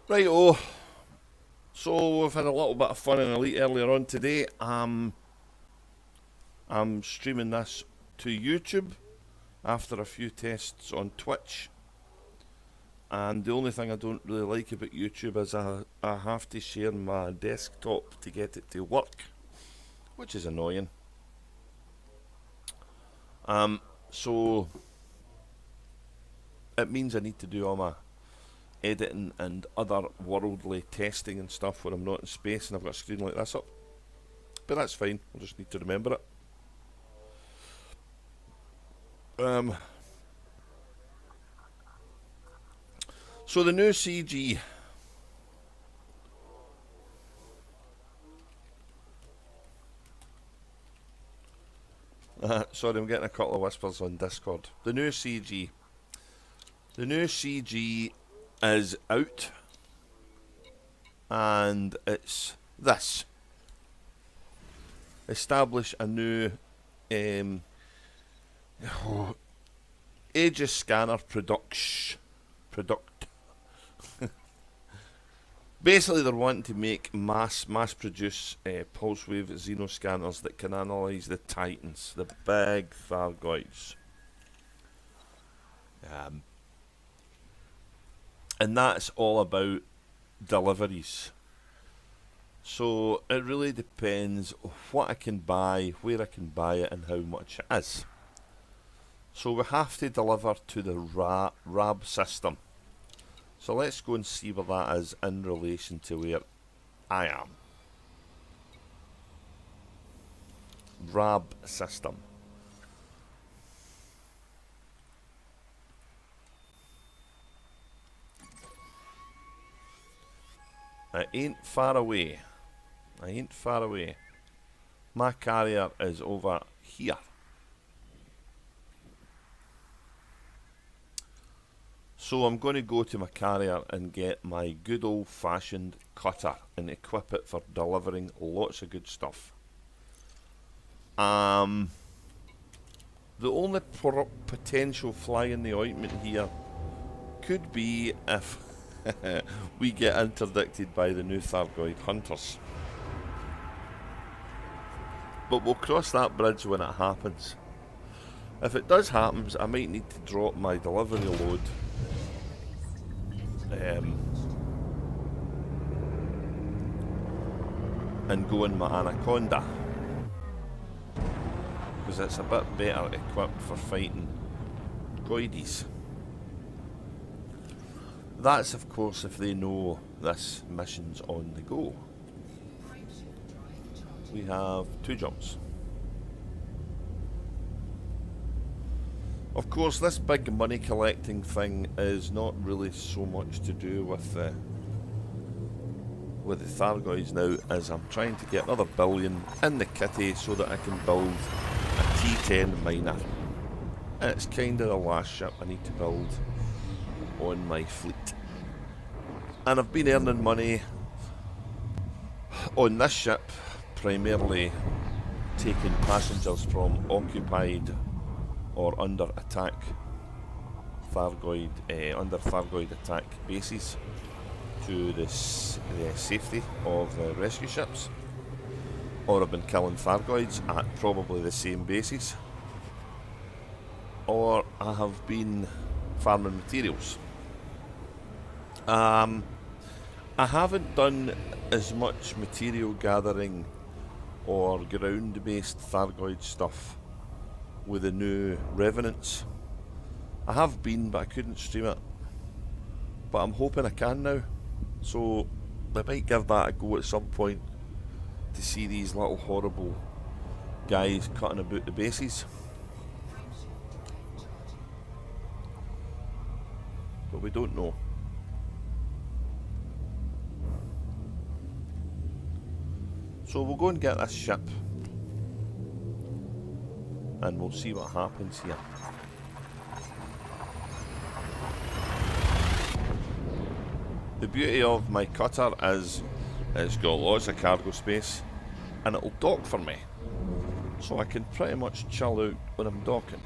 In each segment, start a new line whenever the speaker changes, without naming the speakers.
Right, oh, so we've had a little bit of fun in Elite earlier on today. I'm streaming this to YouTube after a few tests on Twitch. And the only thing I don't really like about YouTube is I have to share my desktop to get it to work, which is annoying. So it means I need to do all my editing and other worldly testing and stuff when I'm not in space and I've got a screen like this up. But that's fine, I'll just need to remember it. So the new CG. Sorry, I'm getting a couple of whispers on Discord. The new CG. The new CG is out, and it's this. Establish a new Aegis scanner product. Basically, they're wanting to make mass produce pulse wave Xeno scanners that can analyse the Titans, the big Thargoids. And that's all about deliveries. So it really depends what I can buy, where I can buy it, and how much it is. So we have to deliver to the RAB system. So let's go and see where that is in relation to where I am. RAB system. I ain't far away. I ain't far away. My carrier is over here. So I'm going to go to my carrier and get my good old fashioned cutter and equip it for delivering lots of good stuff. The only potential fly in the ointment here could be if we get interdicted by the new Thargoid hunters. But we'll cross that bridge when it happens. If it does happen, I might need to drop my delivery load and go in my Anaconda, because it's a bit better equipped for fighting Goides. That's of course if they know this mission's on the go. We have 2 jumps. Of course, this big money collecting thing is not really so much to do with the Thargoids now, as I'm trying to get another billion in the kitty so that I can build a T10 miner. And it's kind of the last ship I need to build on my fleet. And I've been earning money on this ship, primarily taking passengers from occupied or under attack under Thargoid attack bases to the safety of the rescue ships. Or I've been killing Thargoids at probably the same bases. Or I have been farming materials. I haven't done as much material gathering or ground-based Thargoid stuff with the new Revenants. I have been, but I couldn't stream it. But I'm hoping I can now. So I might give that a go at some point to see these little horrible guys cutting about the bases. But we don't know. So we'll go and get this ship and we'll see what happens here. The beauty of my cutter is it's got lots of cargo space and it'll dock for me, so I can pretty much chill out when I'm docking.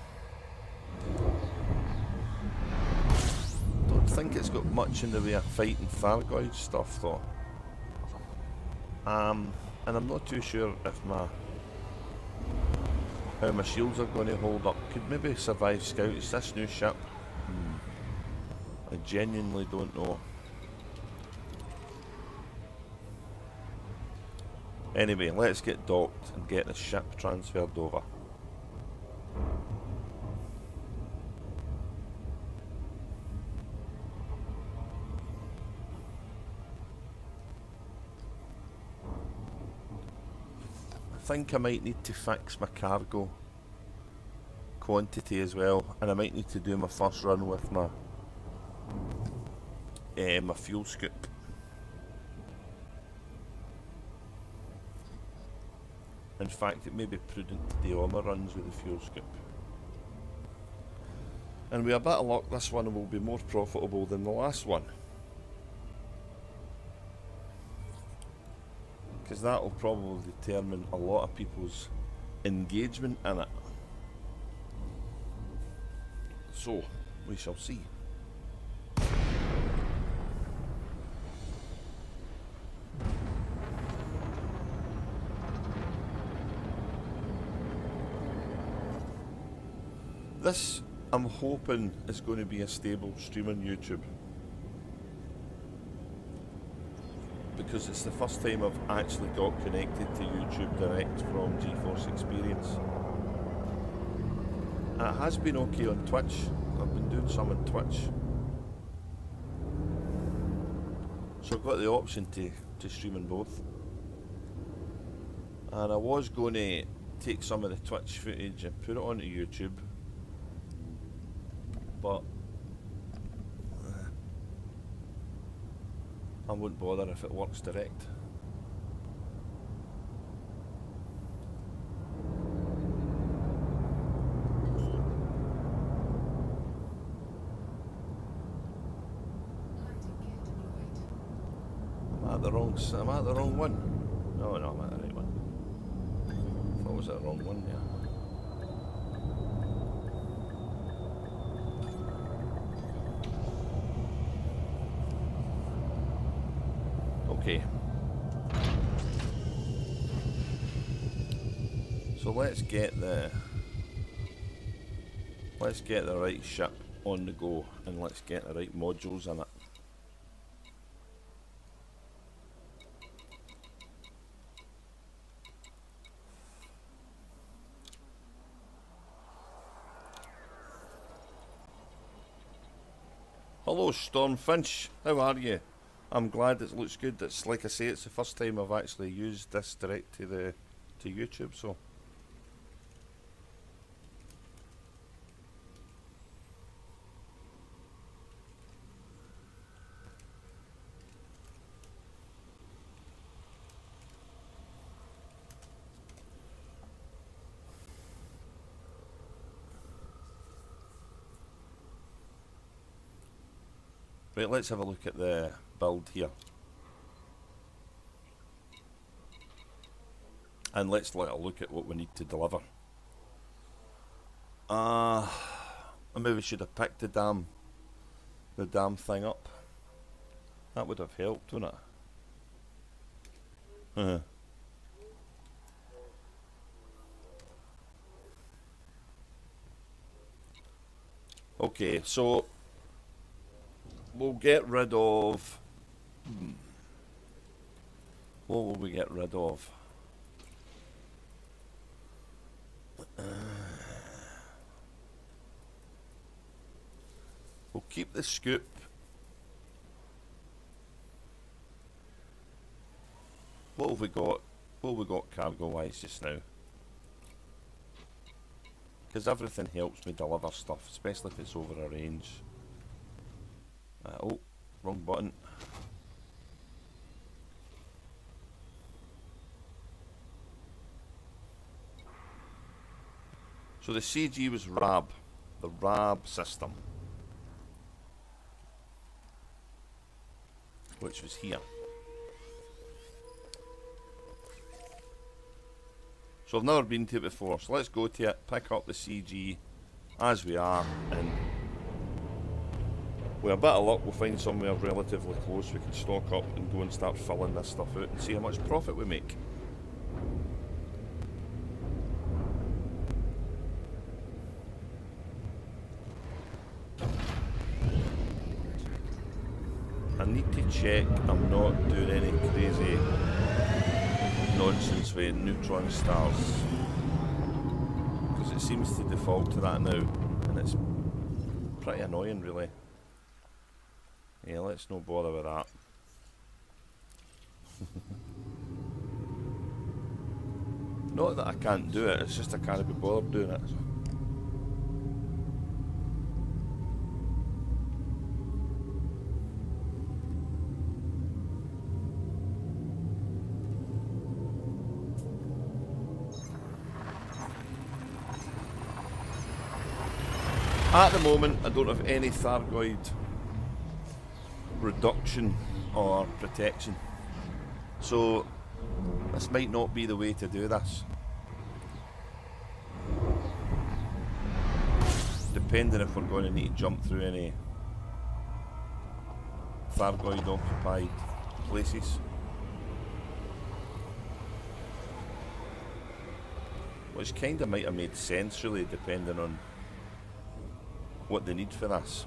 Don't think it's got much in the way of fighting Thargiod stuff though. And I'm not too sure if how my shields are going to hold up. Could maybe survive scouts. This new ship, I genuinely don't know. Anyway, let's get docked and get the ship transferred over. I think I might need to fix my cargo quantity as well, and I might need to do my first run with my my fuel scoop. In fact, it may be prudent to do all my runs with the fuel scoop. And with a bit of luck, this one will be more profitable than the last one, because that will probably determine a lot of people's engagement in it. So, we shall see. This, I'm hoping, is going to be a stable stream on YouTube, because it's the first time I've actually got connected to YouTube direct from Geforce Experience. And it has been okay on Twitch. I've been doing some on Twitch, so I've got the option to stream on both. And I was going to take some of the Twitch footage and put it onto YouTube, but I won't bother if it works direct. Am I at the wrong one? No, I'm at the right one. I thought I was at the wrong one, yeah. Okay. So let's get the right ship on the go, and let's get the right modules in it. Hello Stormfinch, how are you? I'm glad it looks good. It's like I say, it's the first time I've actually used this direct to YouTube, so right, let's have a look at the build here. And let's let a look at what we need to deliver. I maybe should have picked the damn thing up. That would have helped, wouldn't it? Okay, so we'll get rid of... what will we get rid of? We'll keep the scoop. What have we got? What have we got cargo-wise just now? Because everything helps me deliver stuff, especially if it's over a range. Oh, wrong button. So the CG was RAB, the RAB system, which was here. So I've never been to it before, so let's go to it, pick up the CG as we are, and With a bit of luck, we'll find somewhere relatively close we can stock up and go and start filling this stuff out and see how much profit we make. I need to check I'm not doing any crazy nonsense with neutron stars, because it seems to default to that now, and it's pretty annoying really. Yeah, let's not bother with that. Not that I can't do it, it's just I can't be bothered doing it. At the moment, I don't have any Thargiod reduction or protection, so this might not be the way to do this. Depending if we're going to need to jump through any Thargiod occupied places. Which kinda might have made sense really, depending on what they need for this.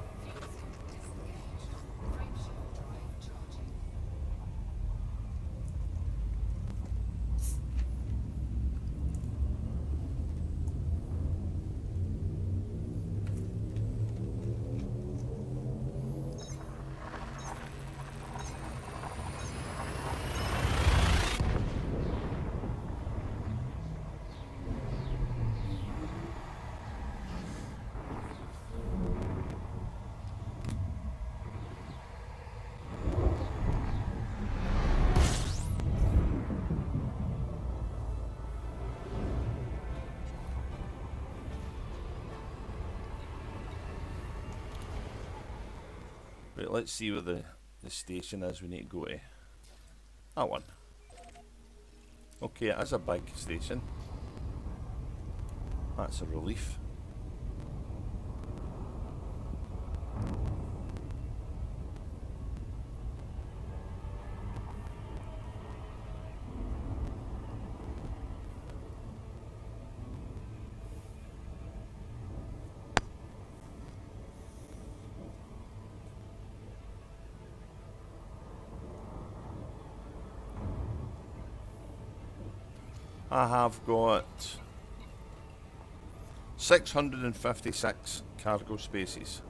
Right, let's see what the station is we need to go to. That one. Okay, it is a big station. That's a relief. I have got 656 cargo spaces,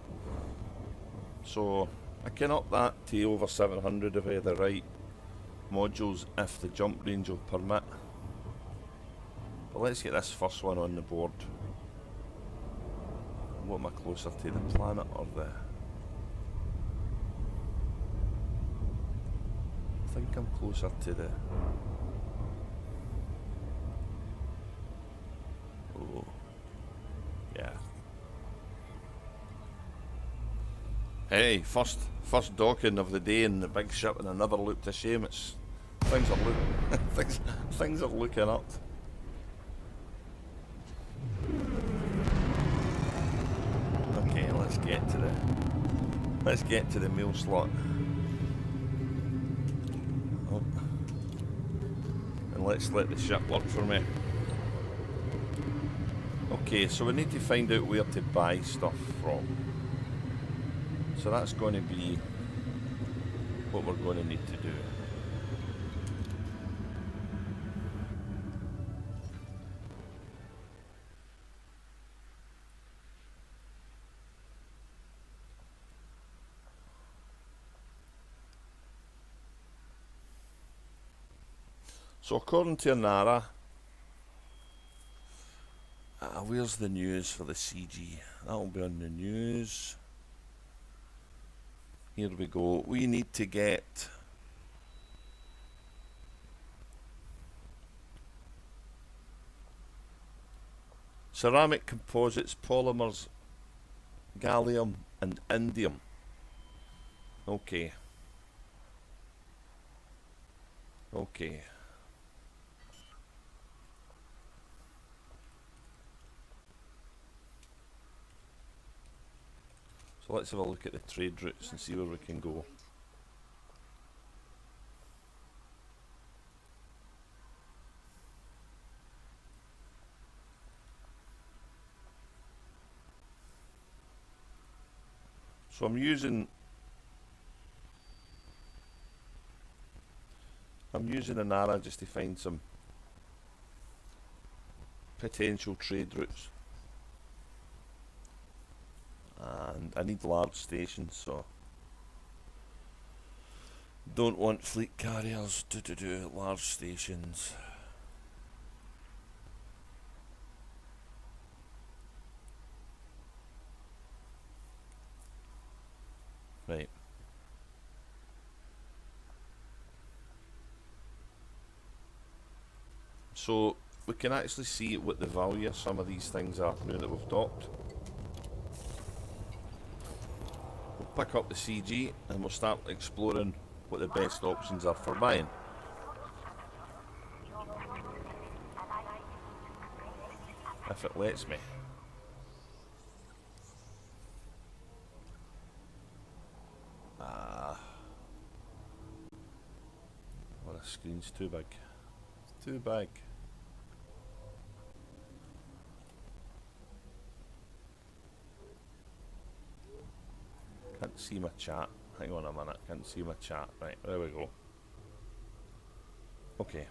so I can up that to over 700 if I have the right modules, if the jump range will permit. But let's get this first one on the board. What am I closer to, the planet or the... I think I'm closer to the... Oh, yeah. Hey, first docking of the day in the big ship, and another looked a shame. It's things are things are looking up. Okay, let's get to the meal slot. Oh. And let's let the ship work for me. Okay, so we need to find out where to buy stuff from. So that's going to be what we're going to need to do. So according to Nara, where's the news for the CG? That'll be on the news. Here we go. We need to get ceramic composites, polymers, gallium and indium. Okay. Okay. So let's have a look at the trade routes and see where we can go. So I'm using an ARA just to find some potential trade routes, and I need large stations, so don't want fleet carriers, do large stations. Right. So we can actually see what the value of some of these things are now that we've docked. We'll pick up the CG and we'll start exploring what the best options are for buying. If it lets me. Well, the screen's too big. It's too big. Can't see my chat. Hang on a minute, can't see my chat. Right, there we go. Okay.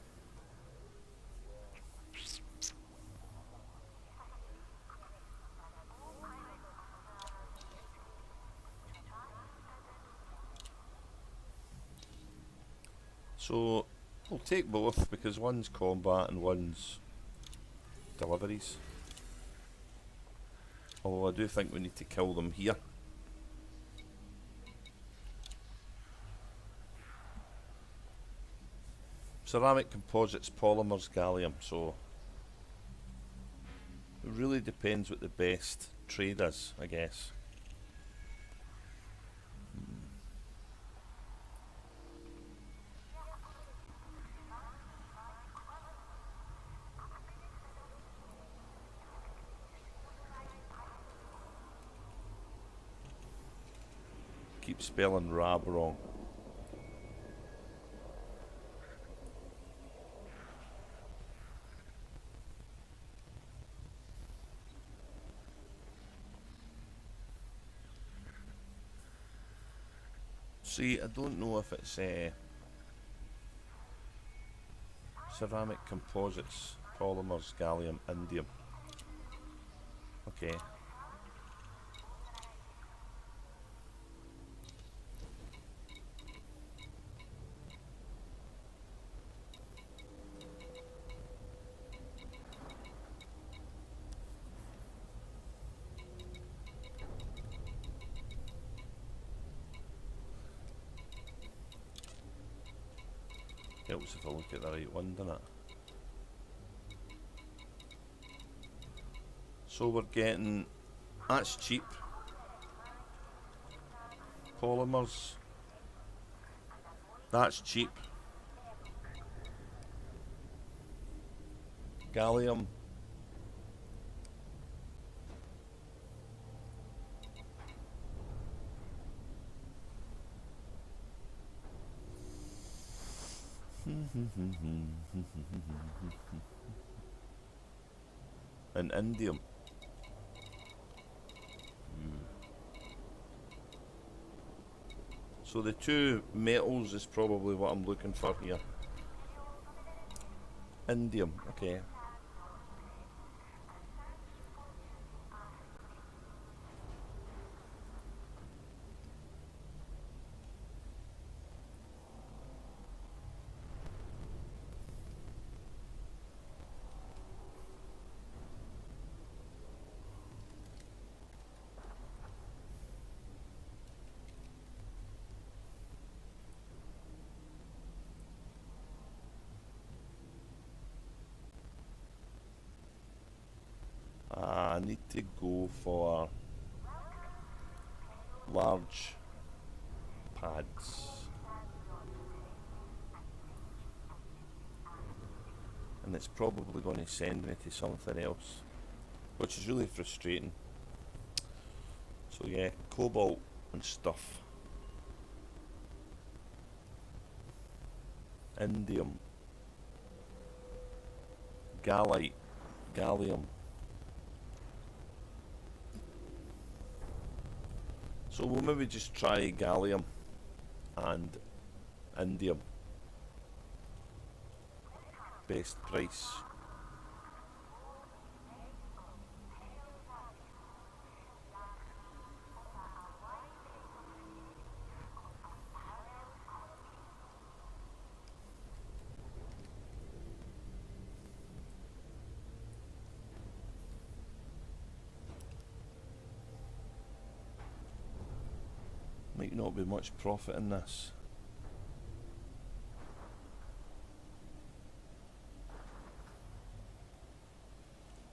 So we'll take both because one's combat and one's deliveries. Although I do think we need to kill them here. Ceramic composites, polymers, gallium, so it really depends what the best trade is, I guess. Keep spelling Rab wrong. See, I don't know if it's ceramic composites, polymers, gallium, indium. Okay. Helps if I look at the right one, doesn't it? So we're getting, that's cheap. Polymers, that's cheap. Gallium, and indium. So the two metals is probably what I'm looking for here. Indium, okay. I need to go for large pads. And it's probably going to send me to something else, which is really frustrating. So yeah, cobalt and stuff. Indium. Gallite. Gallium. So we'll maybe just try gallium and indium. Best price. Might not be much profit in this.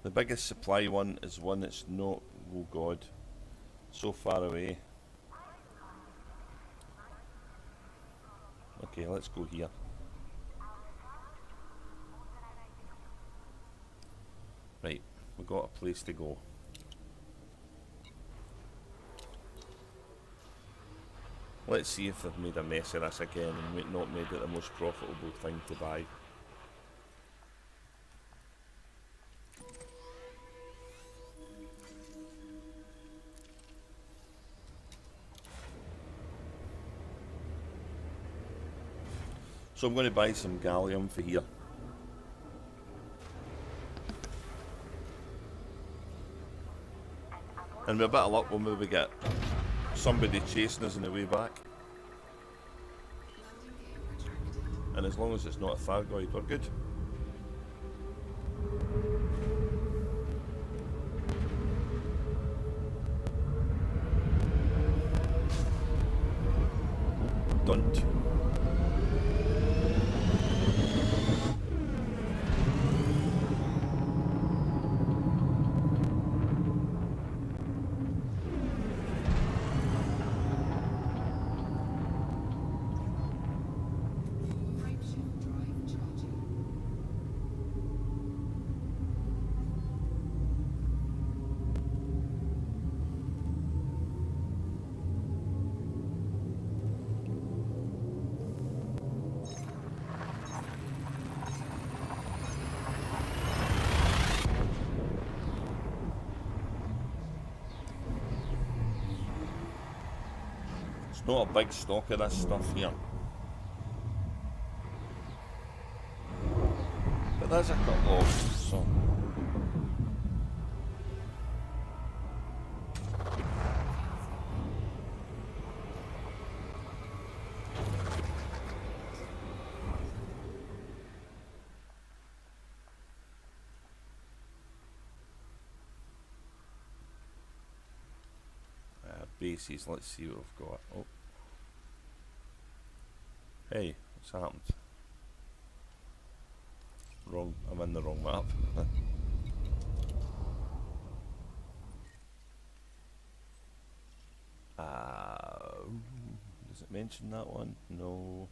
The biggest supply one is one that's not, oh god, so far away. Okay, let's go here. Right, we've got a place to go. Let's see if they've made a mess of this again and not made it the most profitable thing to buy. So I'm going to buy some gallium for here. And with a bit of luck we'll maybe get somebody chasing us on the way back. And as long as it's not a Thargiod, we're good. Doesnt. Not a big stock of this stuff here, but there's a couple of so. Bases, let's see what we've got. Oh. Hey, what's happened? Wrong, I'm in the wrong map. Does it mention that one? No.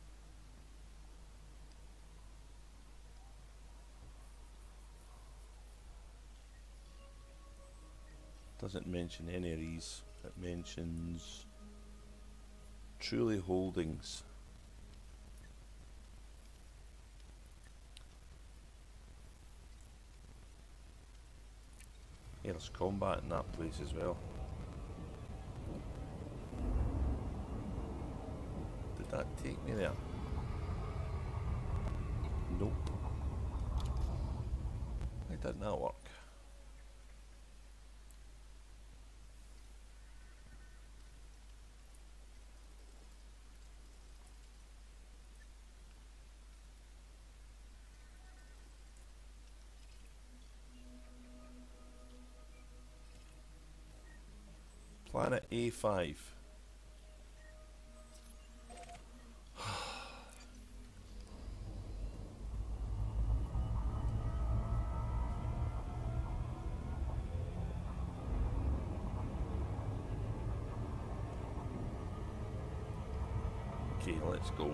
Doesn't mention any of these. It mentions Truly Holdings. Yeah, there's combat in that place as well. Did that take me there? Nope. Why didn't that work? Planet A5. Okay, let's go.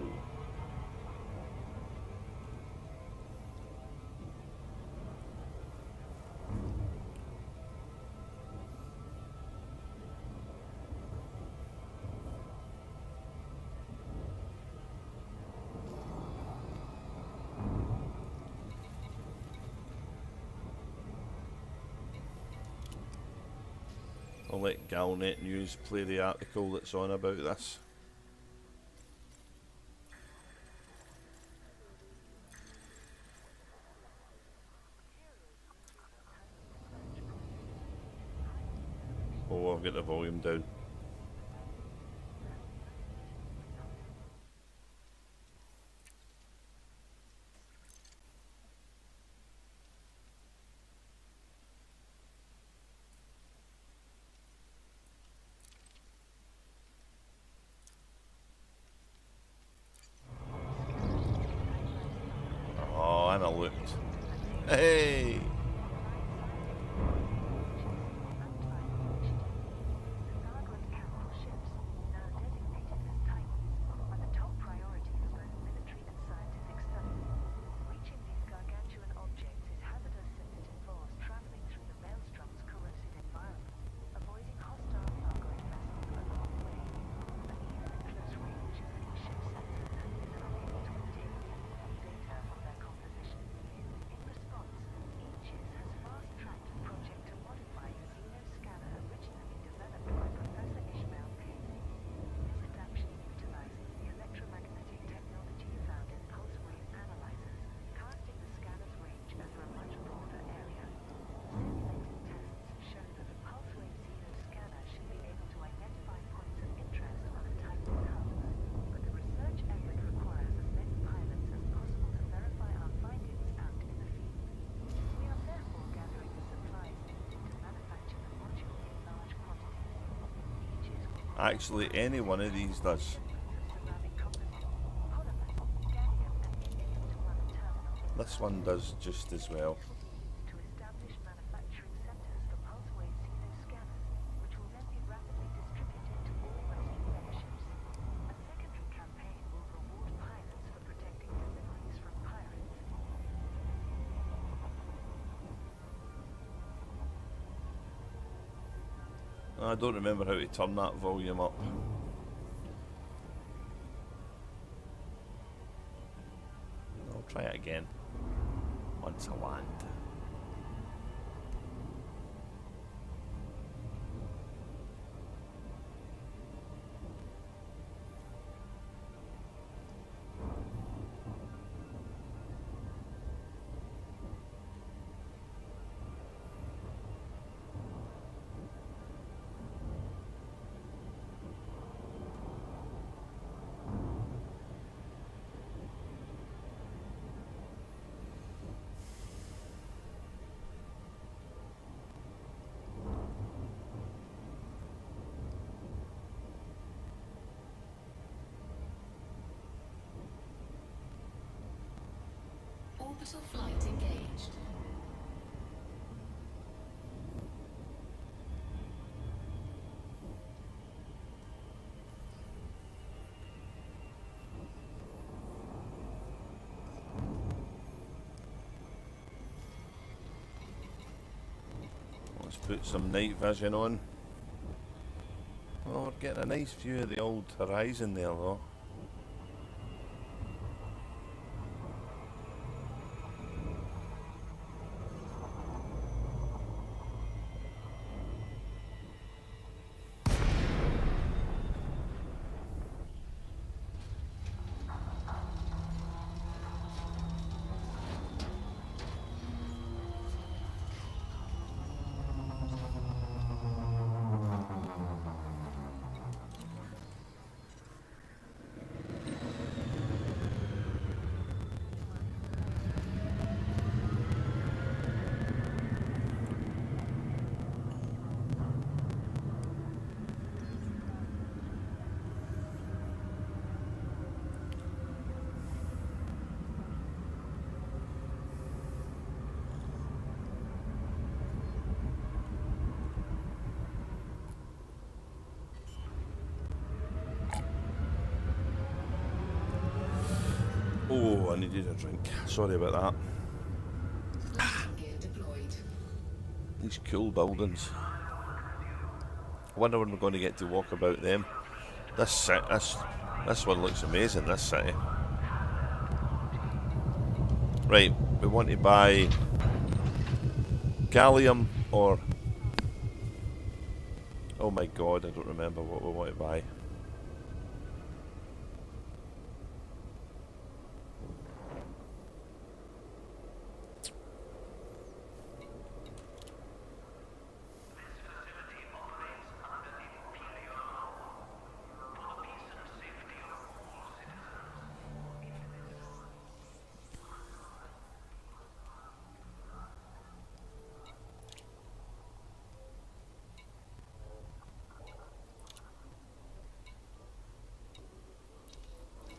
I'll let Galnet News play the article that's on about this. Oh, I've got the volume down. Oh, and I looked. Hey! Actually, any one of these does. This one does just as well. I don't remember how to turn that volume up. I'll try it again once I land.
Orbital flight engaged.
Let's put some night vision on. Oh, we're getting a nice view of the old horizon there though. Oh, I needed a drink. Sorry about that. These cool buildings. I wonder when we're going to get to walk about them. This one looks amazing, this city. Right, we want to buy gallium or Oh my god, I don't remember what we want to buy.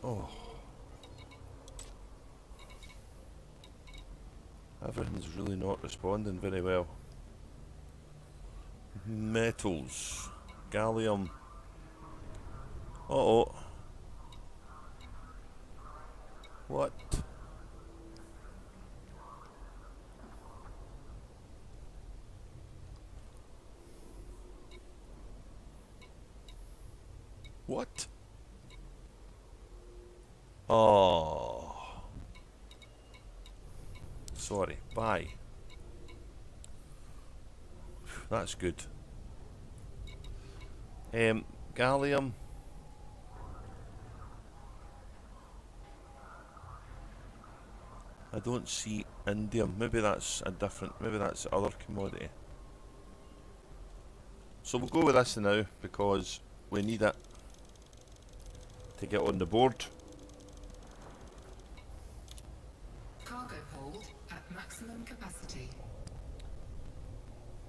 Oh. Everything's really not responding very well. Metals. Gallium. Uh-oh. What? What? Oh. Sorry. Bye. That's good. Gallium. I don't see indium. Maybe that's a different, maybe that's the other commodity. So we'll go with this now because we need it to get on the board.
Cargo hold at maximum capacity.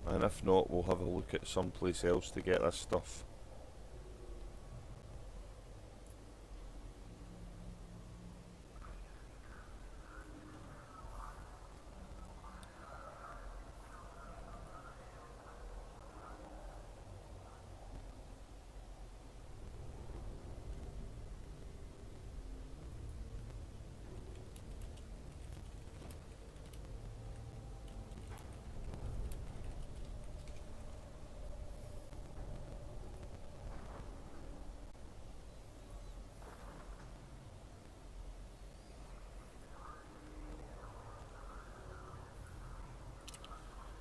And if not, we'll have a look at someplace else to get this stuff.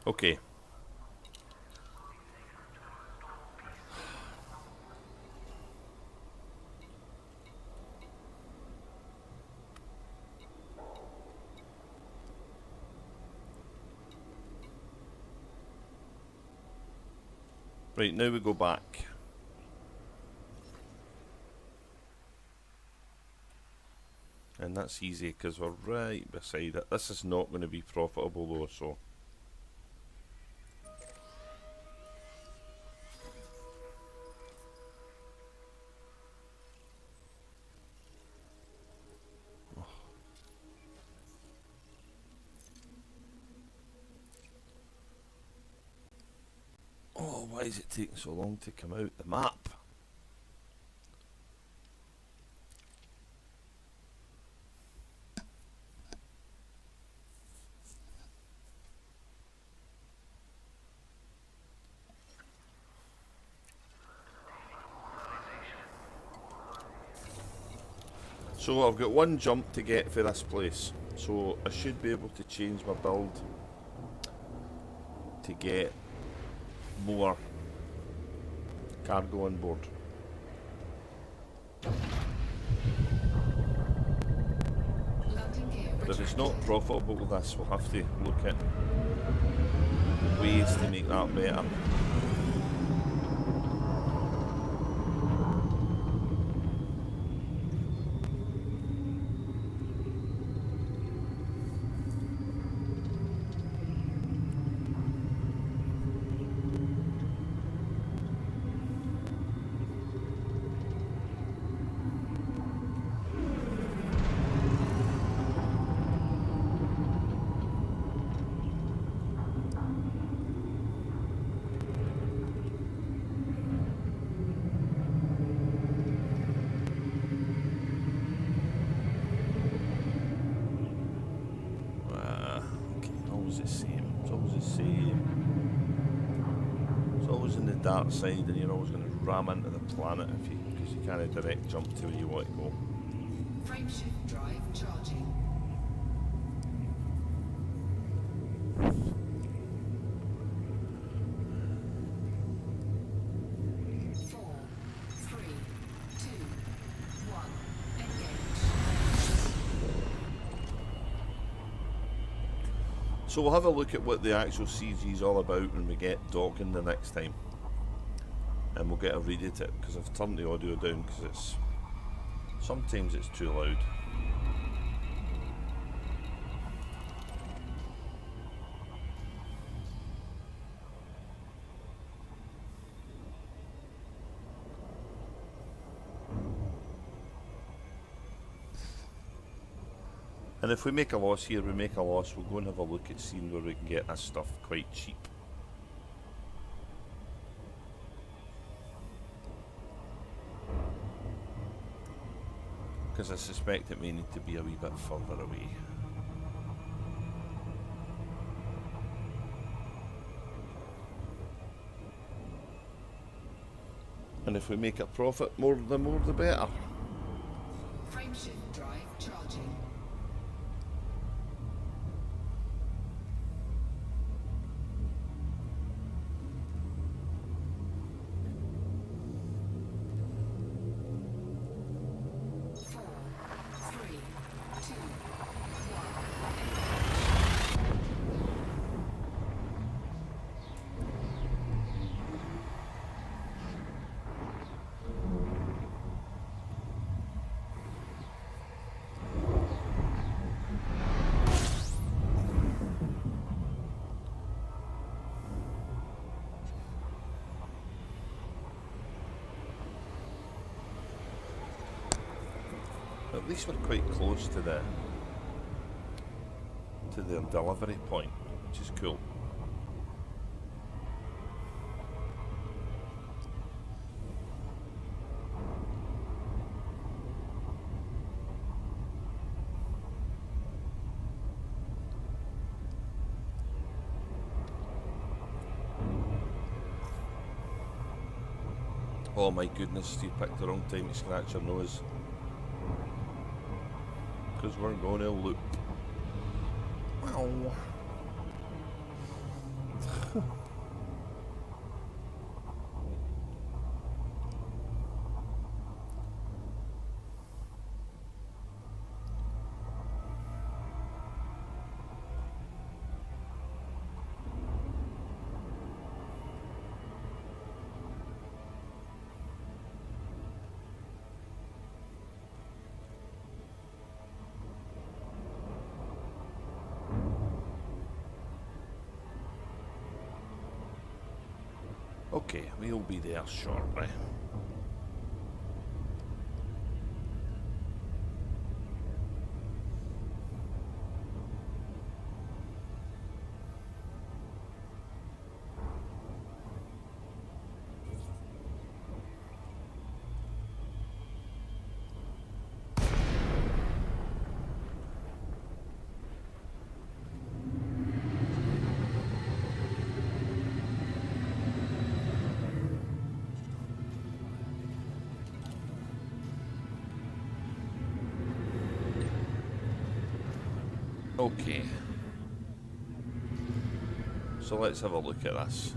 Okay. Right, now we go back. And that's easy because we're right beside it. This is not going to be profitable though, so. Oh, why is it taking so long to come out the map? So I've got one jump to get for this place. So I should be able to change my build to get more cargo on board.
Landing gear
But if it's not
retracted.
profitable with this, we'll have to look at ways to make that better. Okay, always the same. It's always the same. It's always on the dark side, and you're always going to ram into the planet if you, because you can't direct jump to where you want to go.
Frameshift drive charging.
So we'll have a look at what the actual CG is all about when we get docking the next time. And we'll get a read at it, because I've turned the audio down because sometimes it's too loud. And if we make a loss here, we make a loss, we'll go and have a look at seeing where we can get this stuff quite cheap. Because I suspect it may need to be a wee bit further away. And if we make a profit, the more the better.
Frameshift drive charging.
At least we're quite close to the delivery point, which is cool. Oh my goodness, you picked the wrong time to scratch your nose. Because we're going to loop. Wow. Okay, we'll be there shortly. Okay, so let's have a look at this.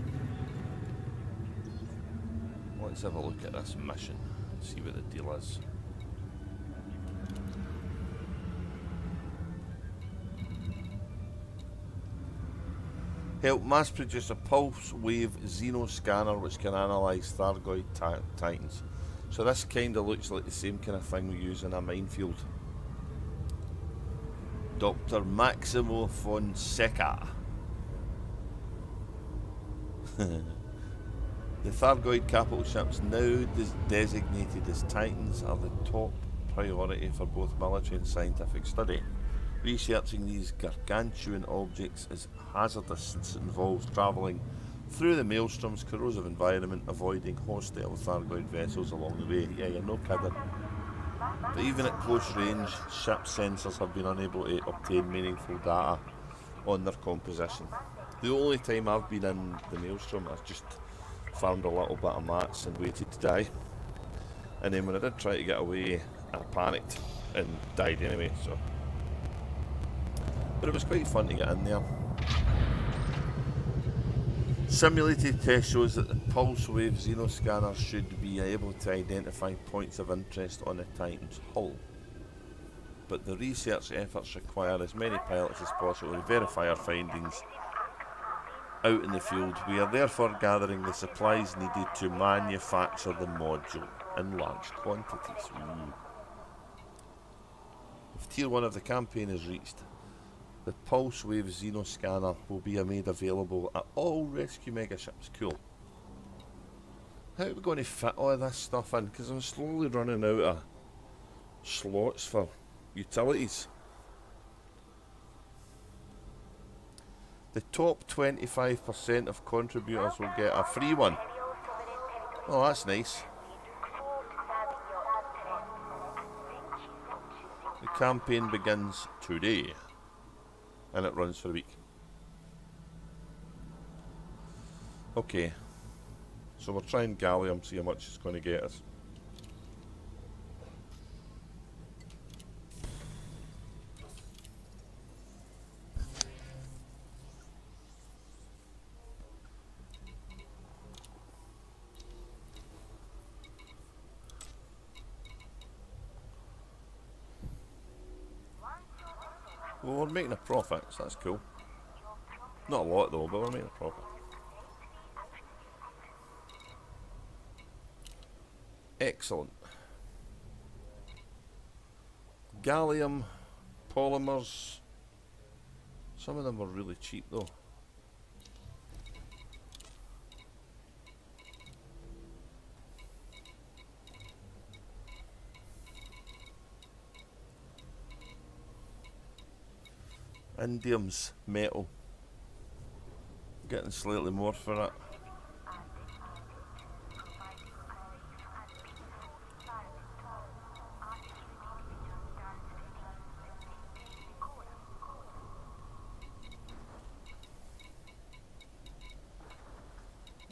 Let's have a look at this mission, see what the deal is. Help mass produce a pulse wave Xeno scanner which can analyse Thargiod titans. So this kind of looks like the same kind of thing we use in a minefield. Dr. Maximo Fonseca. The Thargiod capital ships, now designated as Titans, are the top priority for both military and scientific study. Researching these gargantuan objects is hazardous since it involves travelling through the maelstrom's corrosive environment, avoiding hostile Thargoid vessels along the way. Yeah, you're no kidding. But even at close range, ship sensors have been unable to obtain meaningful data on their composition. The only time I've been in the maelstrom, I've just farmed a little bit of mats and waited to die. And then when I did try to get away, I panicked and died anyway, so. But it was quite fun to get in there. Simulated test shows that the pulse wave Xeno scanner should be able to identify points of interest on the Titan's hull. but the research efforts require as many pilots as possible to verify our findings out in the field. We are therefore gathering the supplies needed to manufacture the module in large quantities. Ooh. If Tier 1 of the campaign is reached, the Pulse Wave Xenoscanner will be made available at all rescue megaships. Cool. How are we going to fit all of this stuff in? Because I'm slowly running out of slots for utilities. The top 25% of contributors will get a free one. Oh, that's nice. The campaign begins today and it runs for a week. Okay, so we're trying gallium, see how much it's going to get us. Well, we're making a profit, so that's cool. Not a lot though, but we're making a profit. Excellent. Gallium, polymers. Some of them are really cheap though. Indium's metal. Getting slightly more for it.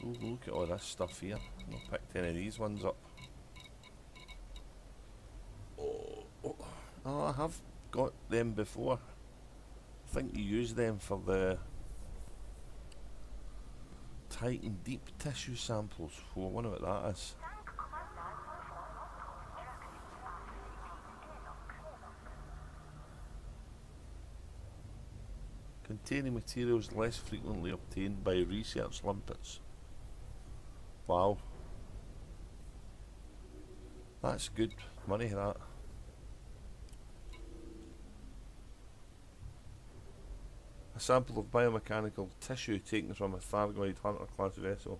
Ooh, look at all this stuff here. I've not picked any of these ones up. Oh, I have got them before. I think you use them for the Titan deep tissue samples. Oh, I wonder what that is. Containing materials less frequently obtained by research limpets. Wow. That's good money, that. A sample of biomechanical tissue taken from a Thargiod Hunter class vessel.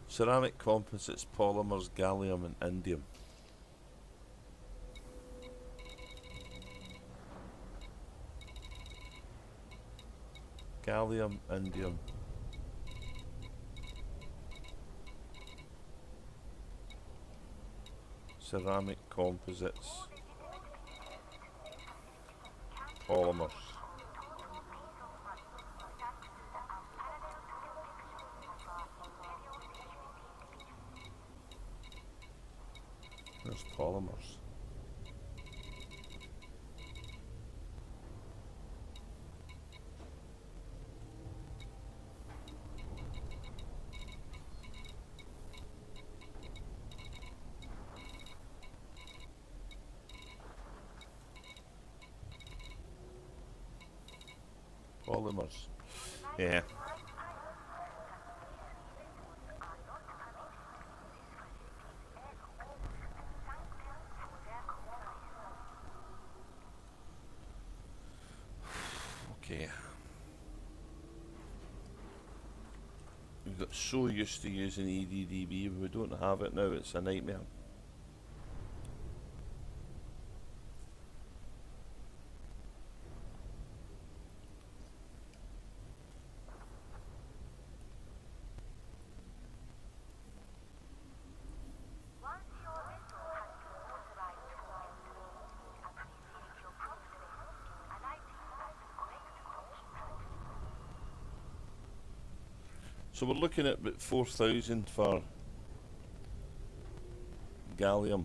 Ceramic composites, polymers, gallium and indium. Gallium, indium. Ceramic composites. Polymers. There's polymers. Polymers. Yeah. Okay. We got so used to using EDDB, we don't have it now, it's a nightmare. So we're looking at about 4,000 for gallium.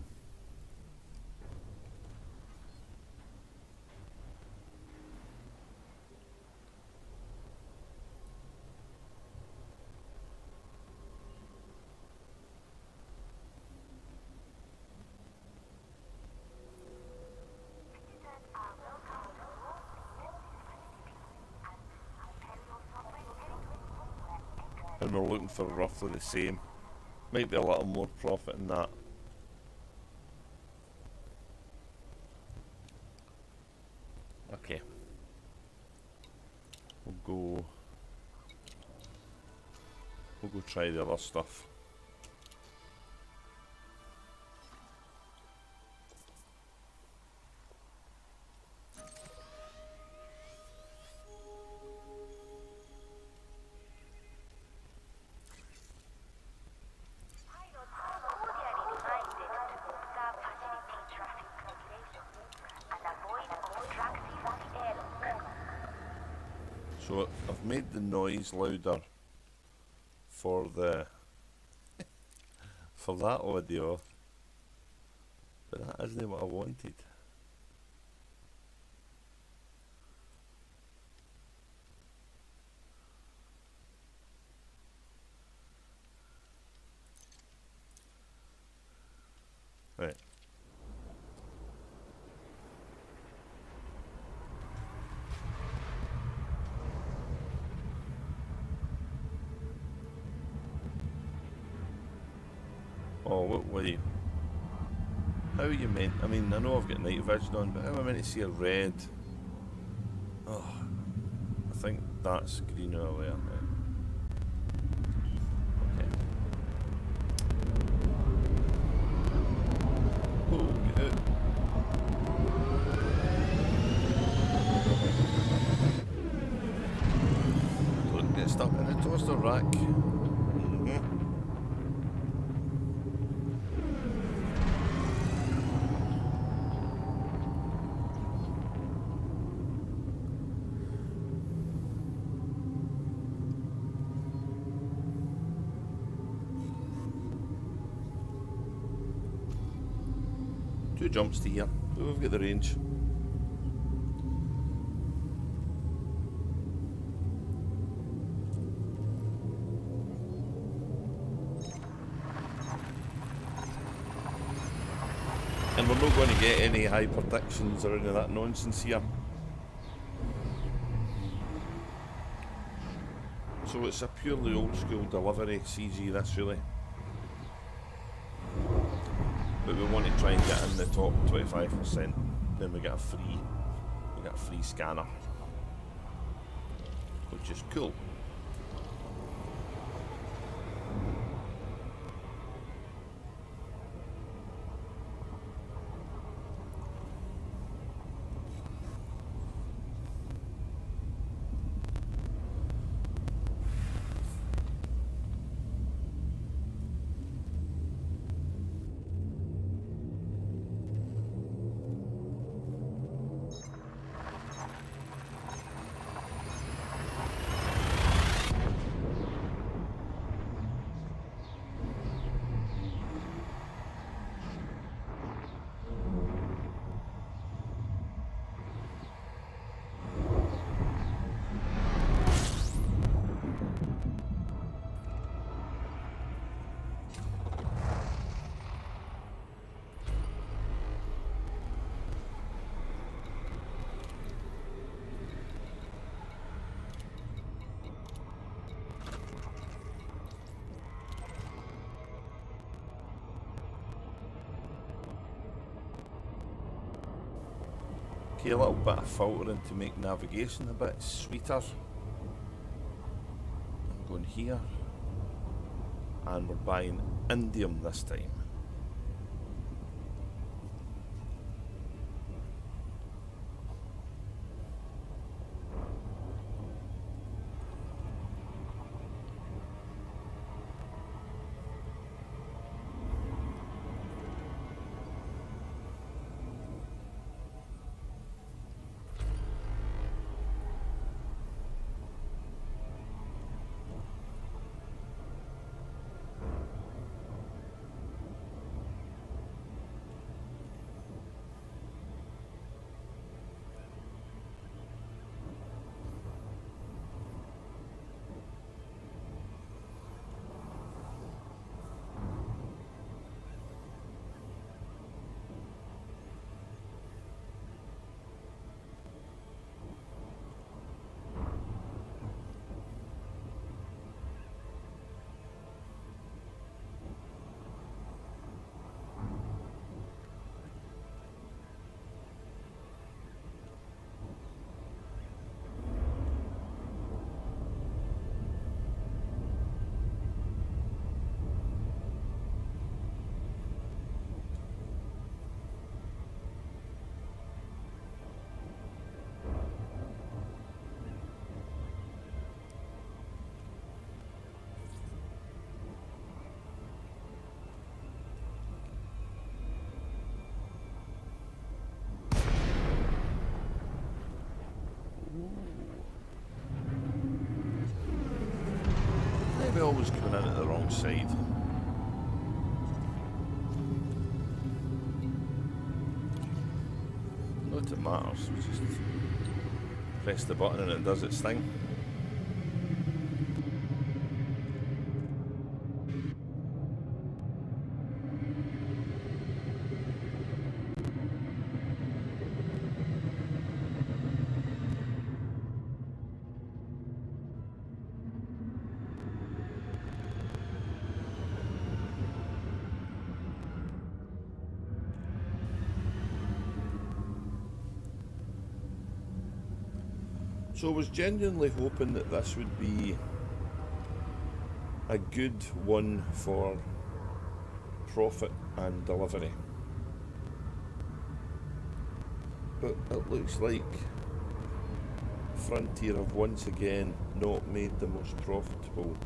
And we're looking for roughly the same. Might be a little more profit in that. Okay. We'll go try the other stuff. So I've made the noise louder for the for that audio, but that isn't what I wanted. Right. Oh, what way? How are you meant? I mean, I know I've got night vision on, but how am I meant to see a red? Oh, I think that's green earlier. Okay. Oh, get out. Don't get stuck in the toaster rack. Two jumps to here. We've got the range. And we're not going to get any high predictions or any of that nonsense here. So it's a purely old school delivery CG, this really. But we want to try and get in the top 25%. Then we get a free scanner, which is cool. Okay, a little bit of filtering to make navigation a bit sweeter. I'm going here, and we're buying indium this time. always coming in at the wrong side. Not that it matters, we just press the button and it does its thing. So I was genuinely hoping that this would be a good one for profit and delivery. But it looks like Frontier have once again not made the most profitable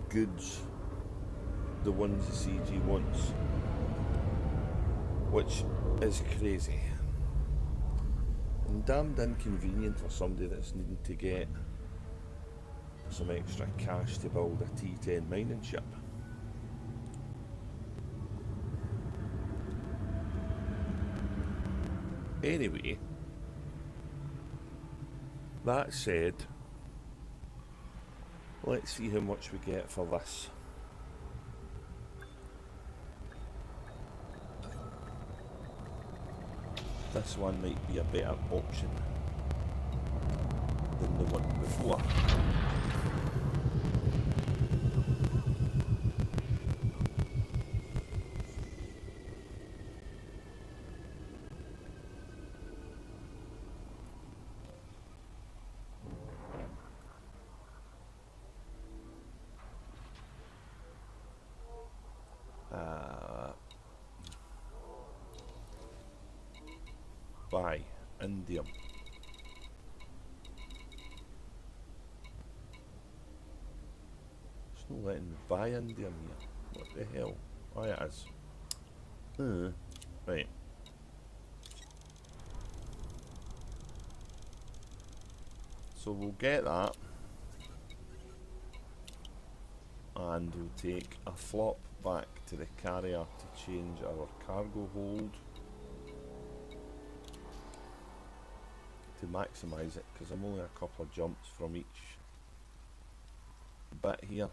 goods the ones the CG wants, which is crazy. And damned inconvenient for somebody that's needing to get some extra cash to build a T10 mining ship. Anyway, that said, let's see how much we get for this. This one might be a better option than the one before. Buy indium. It's not letting me buy indium here. What the hell? Oh, it is. Right. So we'll get that. And we'll take a flop back to the carrier to change our cargo hold. To maximise it, because I'm only a couple of jumps from each bit here.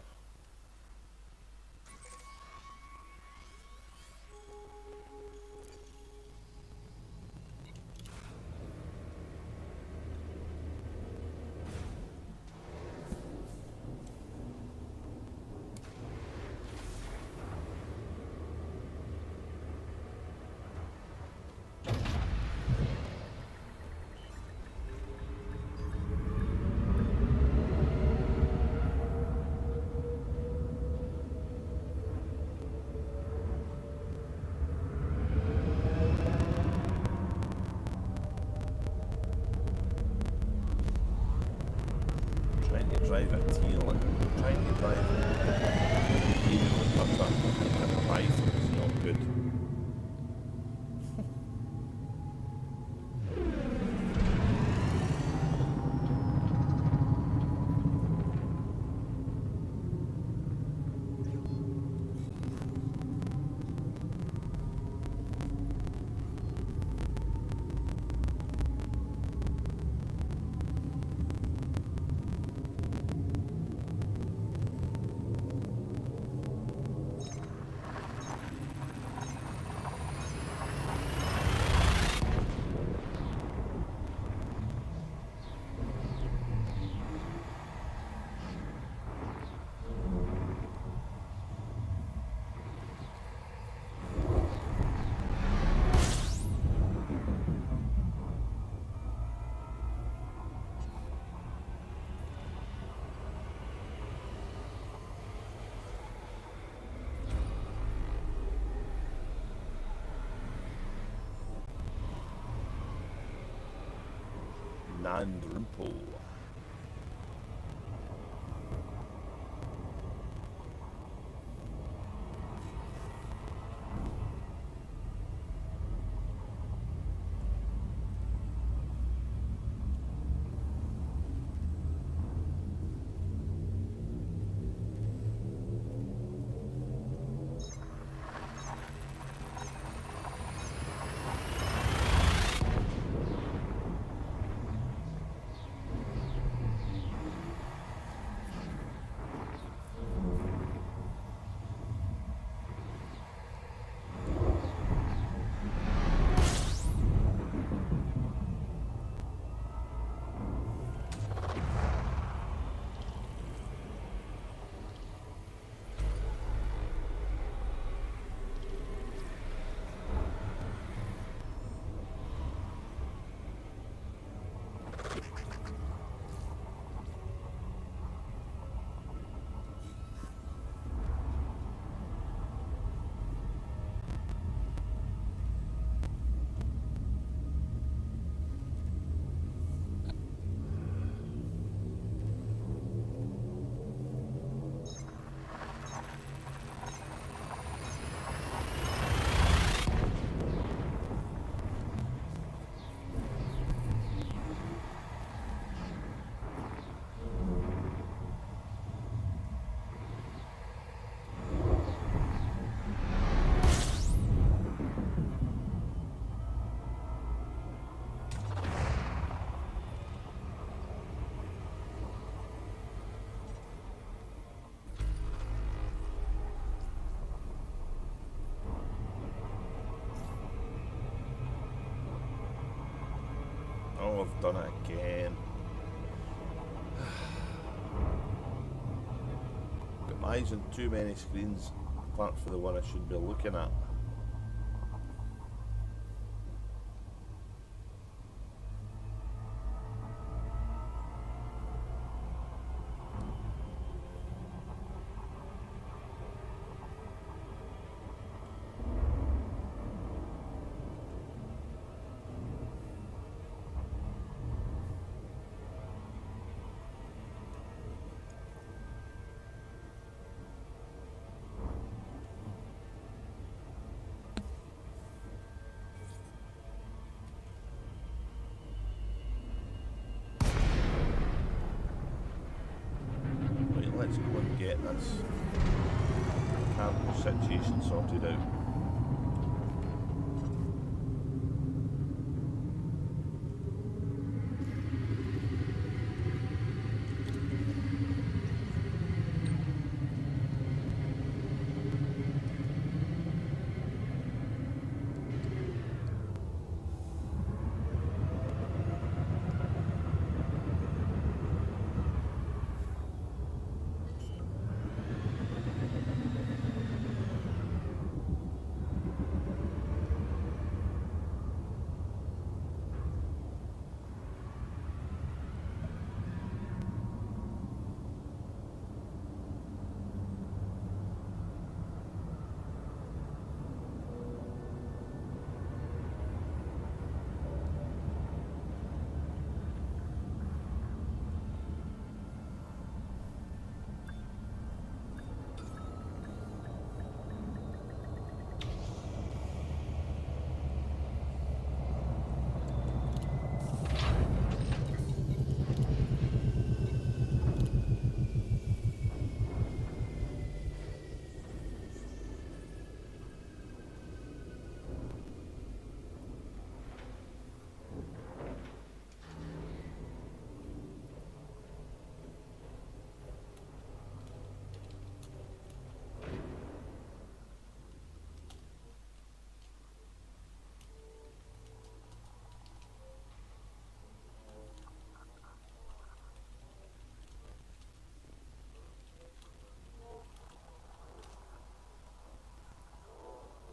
Drive it here, like, trying to drive it even with a rifle is not good. Nandrumpo. I've done it again. Got my eyes on too many screens, apart from the one I should be looking at. Let's go and get this cargo situation sorted out.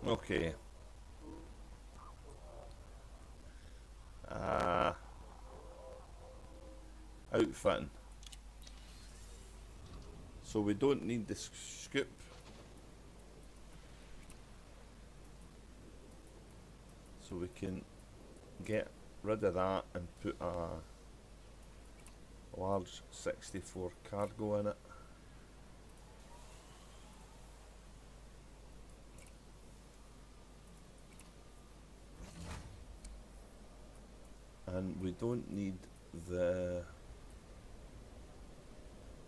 Okay. Outfitting. So we don't need the scoop. So we can get rid of that and put a large 64 cargo in it. And we don't need the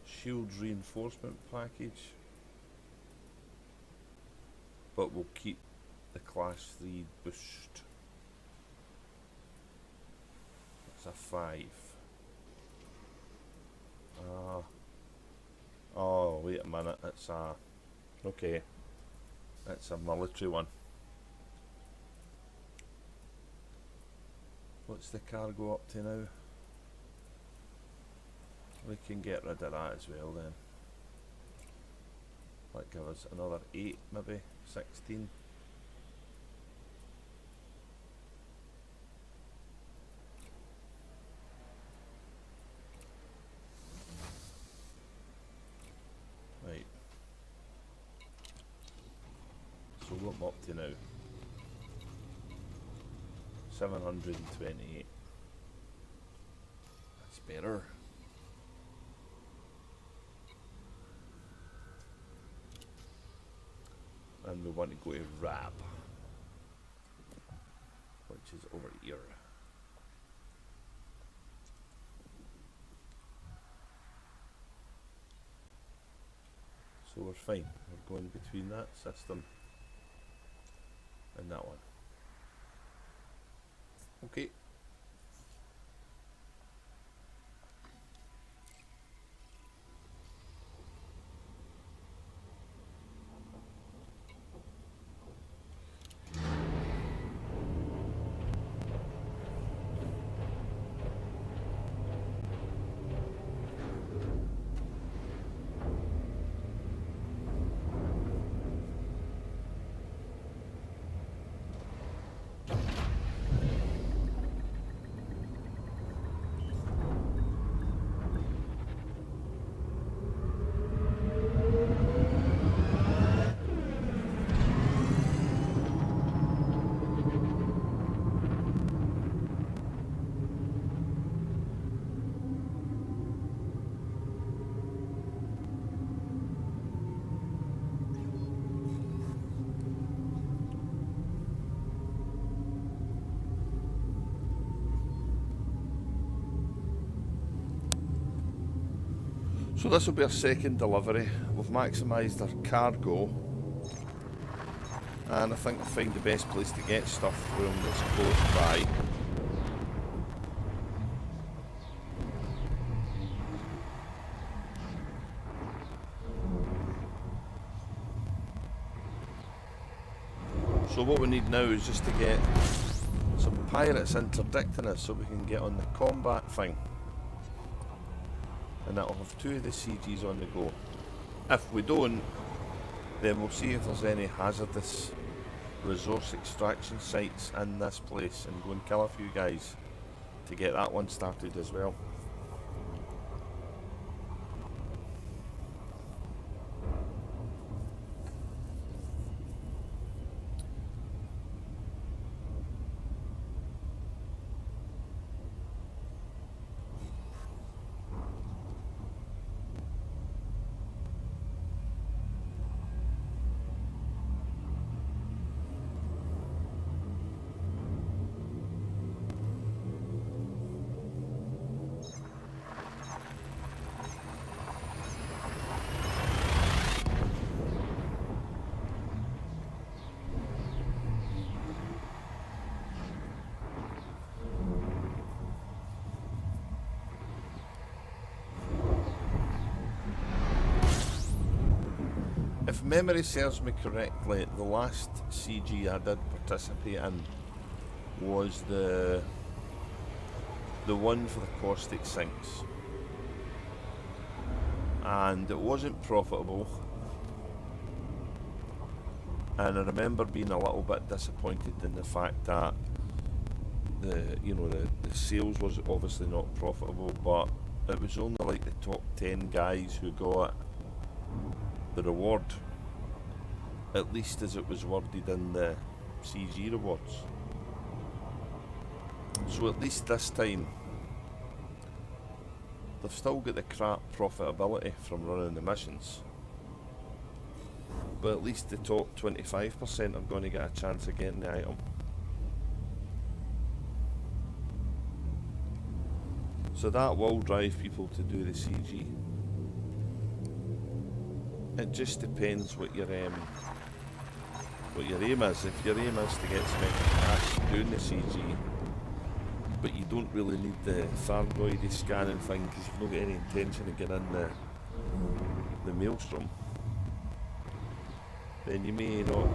shield reinforcement package, but we'll keep the class 3 boost. It's a 5. Oh, wait a minute, it's a... Okay, it's a military one. What's the cargo up to now? We can get rid of that as well then. That gives us another 8 maybe, 16. Right. So what am I up to now? 728. That's better. And we want to go to RAB, which is over here. So we're fine. We're going between that system and that one. Okay. So this will be our second delivery. We've maximised our cargo, and I think I'll find the best place to get stuff from that's close by. So what we need now is just to get some pirates interdicting us so we can get on the combat thing. And that'll have 2 of the CGs on the go. If we don't, then we'll see if there's any hazardous resource extraction sites in this place and go and kill a few guys to get that one started as well. If memory serves me correctly, the last CG I did participate in was the one for the caustic sinks, and it wasn't profitable, and I remember being a little bit disappointed in the fact that the sales was obviously not profitable, but it was only like the top 10 guys who got the reward, at least as it was worded in the CG rewards. So at least this time they've still got the crap profitability from running the missions, but at least the top 25% are going to get a chance of getting the item. So that will drive people to do the CG. It just depends what your aim is. If your aim is to get some extra cash doing the CG, but you don't really need the Thargiod scanning thing because you've not got any intention of getting in the maelstrom, then you may not,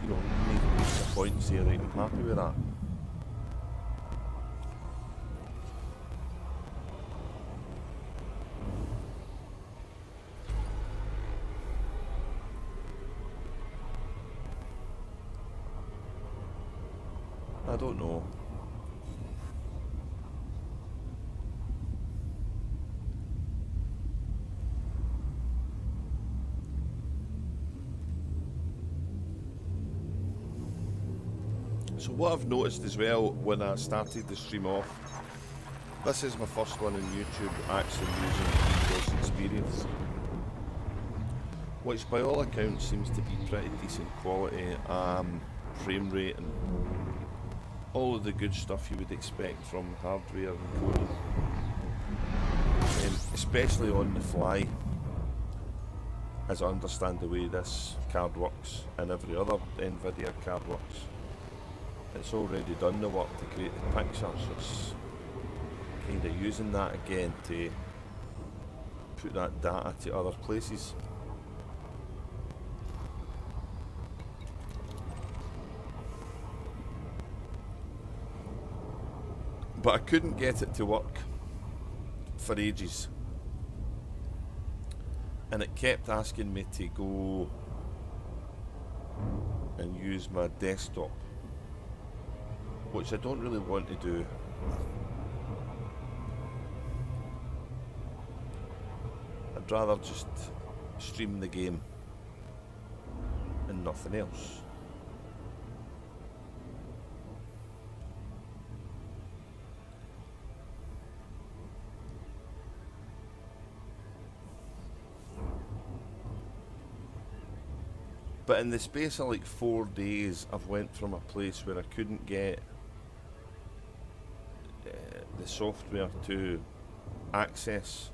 you may reach a point and say, right, I'm happy with that. I don't know. So what I've noticed as well when I started the stream off, this is my first one on YouTube actually using Geforce Experience, which by all accounts seems to be pretty decent quality, frame rate and all of the good stuff you would expect from hardware and coding, especially on the fly, as I understand the way this card works and every other NVIDIA card works. It's already done the work to create the picture, so it's kind of using that again to put that data to other places. But I couldn't get it to work for ages, and it kept asking me to go and use my desktop, which I don't really want to do. I'd rather just stream the game and nothing else. But in the space of like 4 days, I've went from a place where I couldn't get the software to access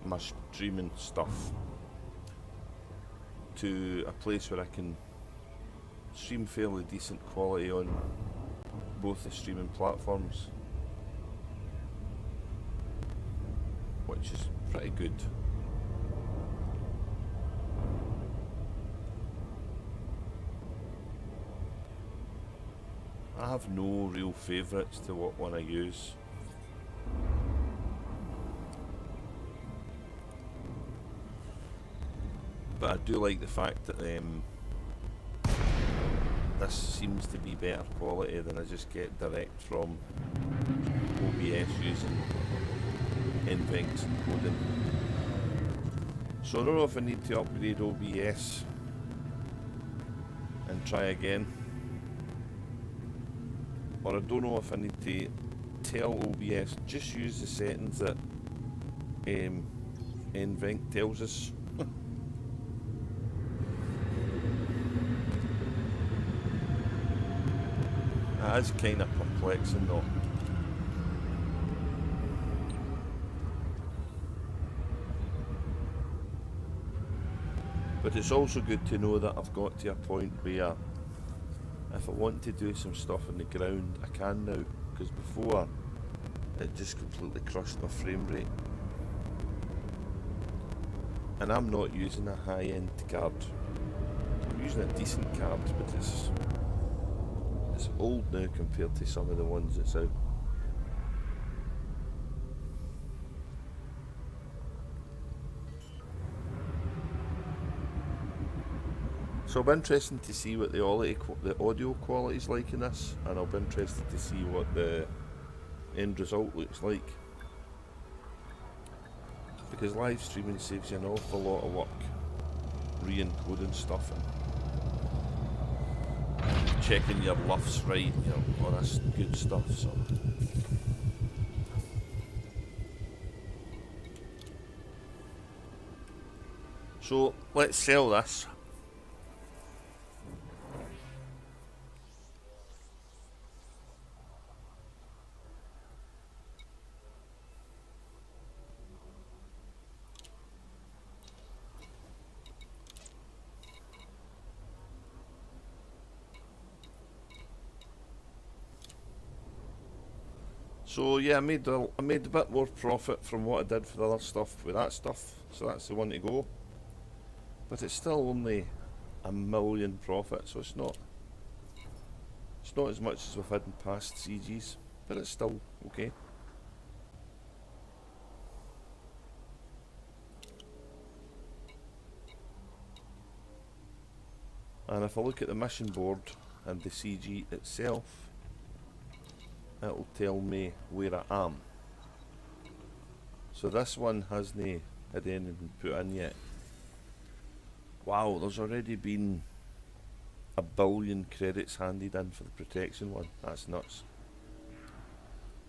my streaming stuff to a place where I can stream fairly decent quality on both the streaming platforms, which is pretty good. I have no real favourites to what one I use. But I do like the fact that this seems to be better quality than I just get direct from OBS using NVIDIA encoding. So I don't know if I need to upgrade OBS and try again, or I don't know if I need to tell OBS just use the settings that NVIDIA tells us. That is kind of perplexing though. But it's also good to know that I've got to a point where if I want to do some stuff on the ground, I can now, because before it just completely crushed my frame rate. And I'm not using a high-end card. I'm using a decent card, but it's old now compared to some of the ones that's out. So I'll be interested to see what the audio quality is like in this, and I'll be interested to see what the end result looks like. Because live streaming saves you an awful lot of work, re-encoding stuff and checking your LUFs right, you know, all this good stuff. So let's sell this. So yeah, I made a bit more profit from what I did for the other stuff with that stuff, so that's the one to go. But it's still only $1 million profit, so it's not as much as we've had in past CGs, but it's still okay. And if I look at the mission board and the CG itself, it'll tell me where I am. So this one hasn't had anything put in yet. Wow, there's already been 1 billion credits handed in for the protection one. That's nuts.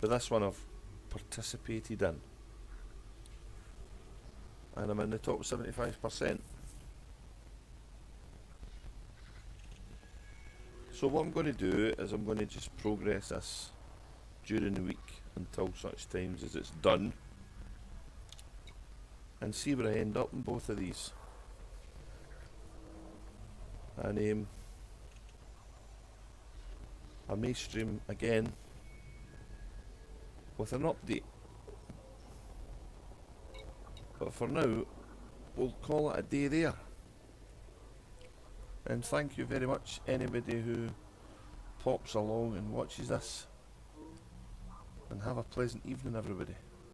But this one I've participated in, and I'm in the top 75%. So what I'm going to do is I'm going to just progress this during the week until such times as it's done, and see where I end up in both of these. And I may stream again with an update, but for now we'll call it a day there. And thank you very much anybody who pops along and watches this, and have a pleasant evening everybody.